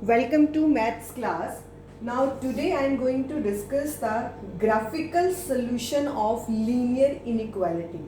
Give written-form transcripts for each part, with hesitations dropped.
Welcome to maths class. Now today I am going to discuss the graphical solution of linear inequality.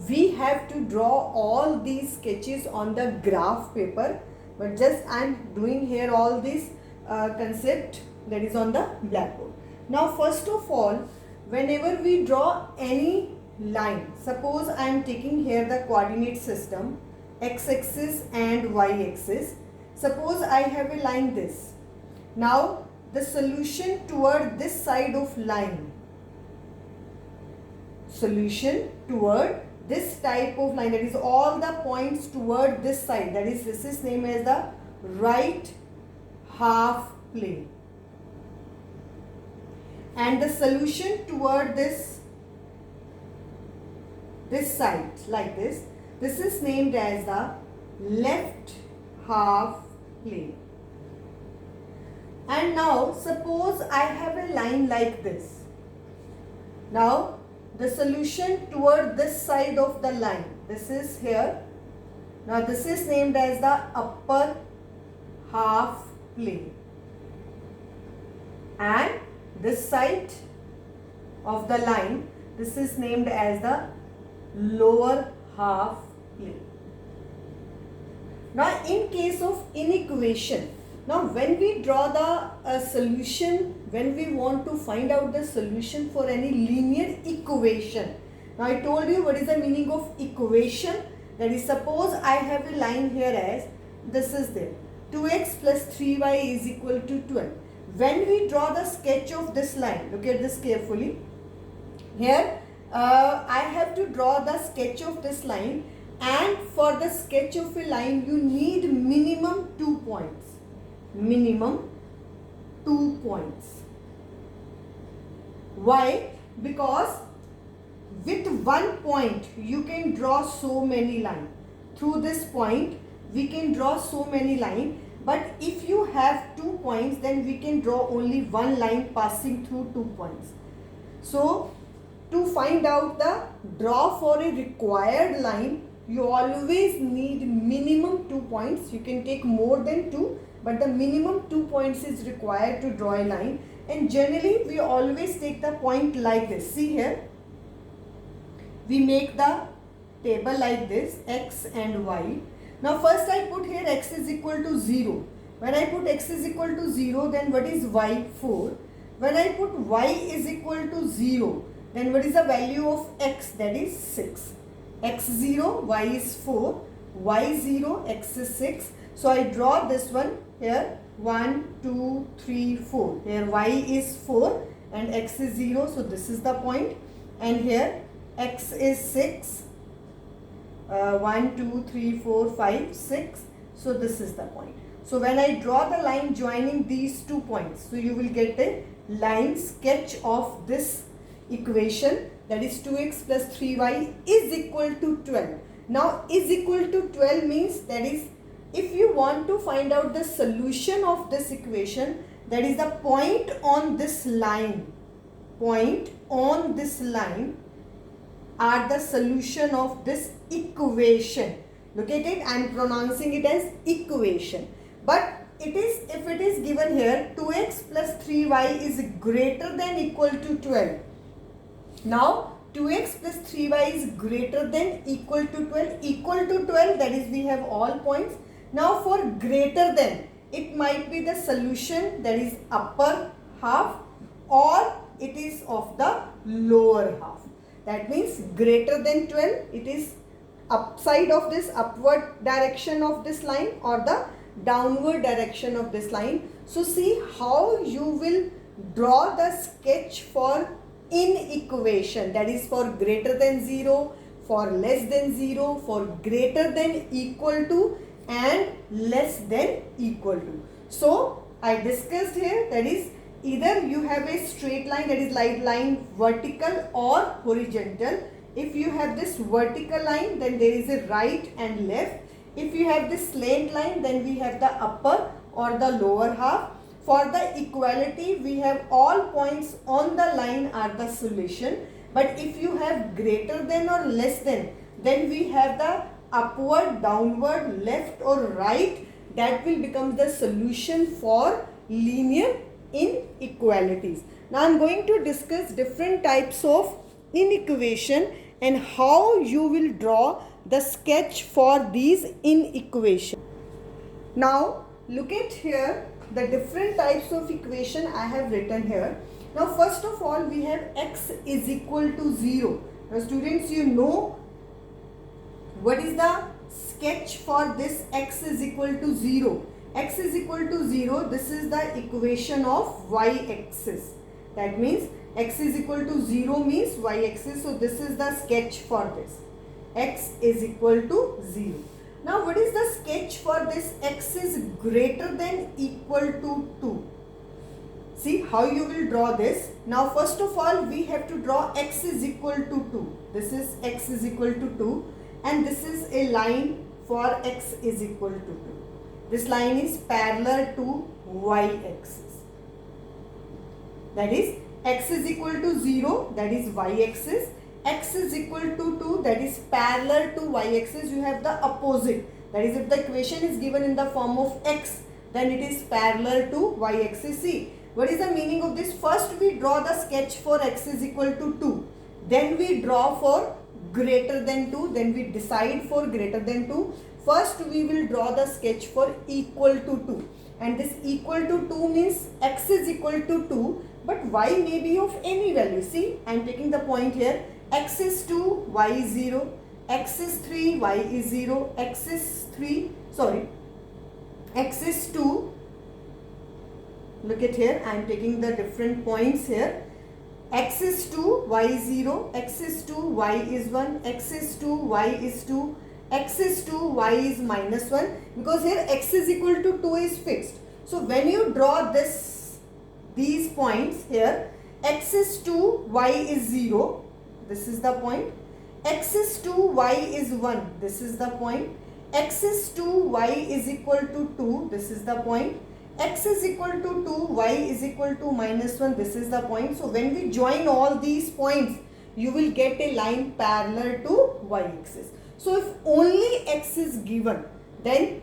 We have to draw all these sketches on the graph paper, but just I am doing here all this concept that is on the blackboard. Now first of all, whenever we draw any line, suppose I am taking here the coordinate system x-axis and y-axis. Suppose I have a line this. Now the solution toward this side of line, solution toward this type of line, that is all the points toward this side, that is this is named as the right half plane, and the solution toward this side like this is named as the left half plane. And now suppose I have a line like this. Now the solution toward this side of the line, this is here. Now this is named as the upper half plane, and this side of the line, this is named as the lower half plane. Now in case of inequation, now when we draw the solution, when we want to find out the solution for any linear equation, now I told you what is the meaning of equation. That is, suppose I have a line here as this is there, 2x plus 3y is equal to 12. When we draw the sketch of this line, look at this carefully. Here I have to draw the sketch of this line, and for the sketch of a line you need minimum 2 points. Minimum 2 points. Why? Because with 1 point you can draw so many lines. Through this point we can draw so many lines, but if you have 2 points then we can draw only one line passing through 2 points. So to find out the draw for a required line, you always need minimum 2 points. You can take more than 2, but the minimum 2 points is required to draw a line. And generally we always take the point like this. See here, we make the table like this, x and y. Now first I put here x is equal to 0. When I put x is equal to 0, then what is y? 4. When I put y is equal to 0, then what is the value of x? That is 6. X 0, y is 4, y 0, x is 6. So I draw this one here, 1, 2, 3, 4. Here y is 4 and x is 0. So this is the point. And here x is 6. 1, 2, 3, 4, 5, 6. So this is the point. So when I draw the line joining these 2 points, so you will get a line sketch of this equation, that is 2x plus 3y is equal to 12. Now is equal to 12 means, that is, if you want to find out the solution of this equation, that is the point on this line, point on this line are the solution of this equation. Look at it, I am pronouncing it as equation. But it is, if it is given here 2x plus 3y is greater than equal to 12. Now 2x plus 3y is greater than equal to 12. Equal to 12, that is we have all points. Now for greater than, it might be the solution, that is upper half, or it is of the lower half. That means greater than 12, it is upside of this, upward direction of this line, or the downward direction of this line. So see how you will draw the sketch for inequation, that is for greater than 0, for less than 0, for greater than equal to, and less than equal to. So I discussed here, that is either you have a straight line, that is like line vertical or horizontal. If you have this vertical line, then there is a right and left. If you have this slant line, then we have the upper or the lower half. For the equality, we have all points on the line are the solution. But if you have greater than or less than, then we have the upward, downward, left or right that will become the solution for linear inequalities. Now I am going to discuss different types of inequation and how you will draw the sketch for these inequations. Now look at here the different types of equation I have written here. Now first of all we have x is equal to 0. Now students, you know what is the sketch for this x is equal to 0. X is equal to 0, this is the equation of y-axis. That means x is equal to 0 means y-axis. So this is the sketch for this. X is equal to 0. Now what is the sketch for this x is greater than equal to 2? See how you will draw this. Now first of all we have to draw x is equal to 2. This is x is equal to 2 and this is a line for x is equal to 2. This line is parallel to y-axis. That is x is equal to 0, that is y-axis. X is equal to 2, that is parallel to y-axis. You have the opposite. That is, if the equation is given in the form of x, then it is parallel to y-axis. See, what is the meaning of this? First we draw the sketch for x is equal to 2. Then we draw for greater than 2. Then we decide for greater than 2. First we will draw the sketch for equal to 2. And this equal to 2 means x is equal to 2. But y may be of any value. See, I am taking the point here. X is 2, y is 0. X is 3, y is 0. X is 2. Look at here, I am taking the different points here. X is 2, y is 0. X is 2, y is 1. X is 2, y is 2. X is 2, y is minus 1. Because here x is equal to 2 is fixed. So when you draw these points here, x is 2, y is 0. This is the point. X is 2, y is 1. This is the point. X is 2, y is equal to 2. This is the point. X is equal to 2, y is equal to minus 1. This is the point. So when we join all these points, you will get a line parallel to y-axis. So if only x is given, then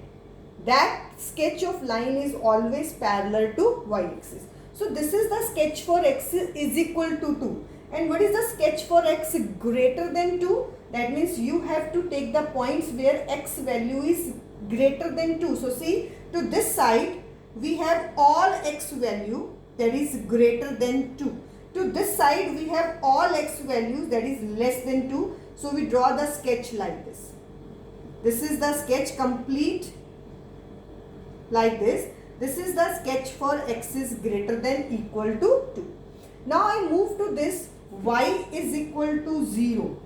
that sketch of line is always parallel to y-axis. So this is the sketch for x is equal to 2. And what is the sketch for x greater than 2? That means you have to take the points where x value is greater than 2. So see, to this side we have all x value that is greater than 2. To this side we have all x values that is less than 2. So we draw the sketch like this. This is the sketch complete like this. This is the sketch for x is greater than equal to 2. Now I move to this y is equal to 0.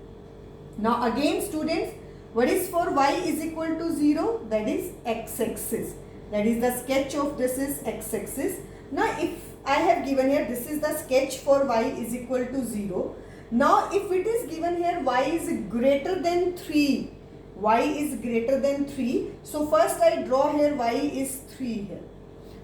Now again students, what is for y is equal to 0? That is x-axis. That is the sketch of this is x-axis. Now if I have given here, this is the sketch for y is equal to 0. Now if it is given here y is greater than 3. Y is greater than 3. So first I draw here y is 3 here.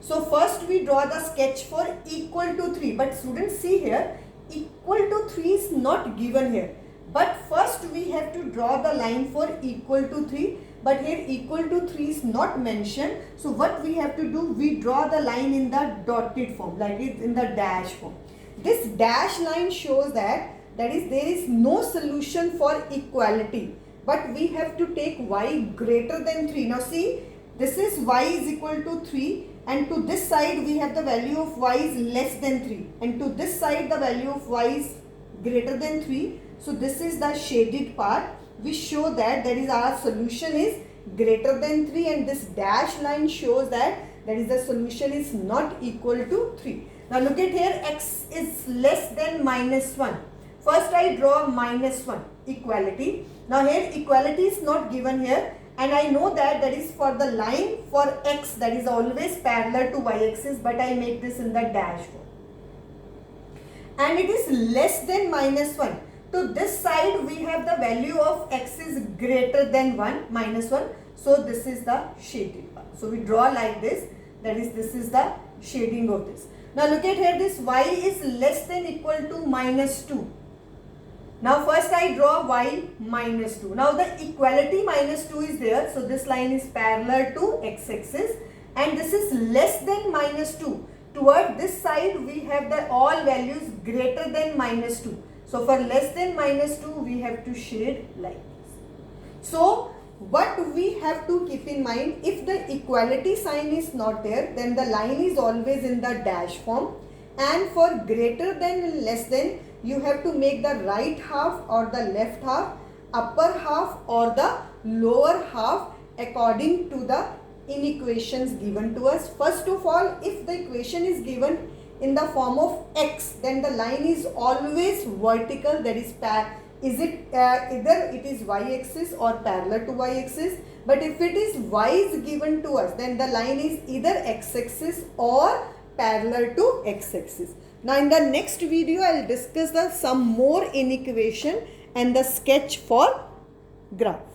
So first we draw the sketch for equal to 3. But students see here, equal to 3 is not given here. But first we have to draw the line for equal to 3. But here equal to 3 is not mentioned. So what we have to do, we draw the line in the dotted form, like it's in the dash form. This dash line shows that is there is no solution for equality. But we have to take y greater than 3. Now see, this is y is equal to 3. And to this side we have the value of y is less than 3. And to this side the value of y is greater than 3. So this is the shaded part. We show that is our solution is greater than 3. And this dash line shows that is the solution is not equal to 3. Now look at here, x is less than minus 1. First I draw minus 1, equality. Now here equality is not given here. And I know that is for the line for x that is always parallel to y-axis, but I make this in the dash form. And it is less than minus 1. To this side we have the value of x is greater than 1, minus 1. So this is the shaded part. So we draw like this, this is the shading of this. Now look at here, this y is less than equal to minus 2. Now first I draw y minus 2. Now the equality minus 2 is there. So this line is parallel to x-axis and this is less than minus 2. Toward this side we have the all values greater than minus 2. So for less than minus 2 we have to shade like this. So what we have to keep in mind, if the equality sign is not there, then the line is always in the dash form, and for greater than and less than you have to make the right half or the left half, upper half or the lower half according to the inequations given to us. First of all, if the equation is given in the form of x, then the line is always vertical, that is either it is y-axis or parallel to y-axis. But if it is y is given to us, then the line is either x-axis or parallel to x-axis. Now in the next video I will discuss some more inequation and the sketch for graph.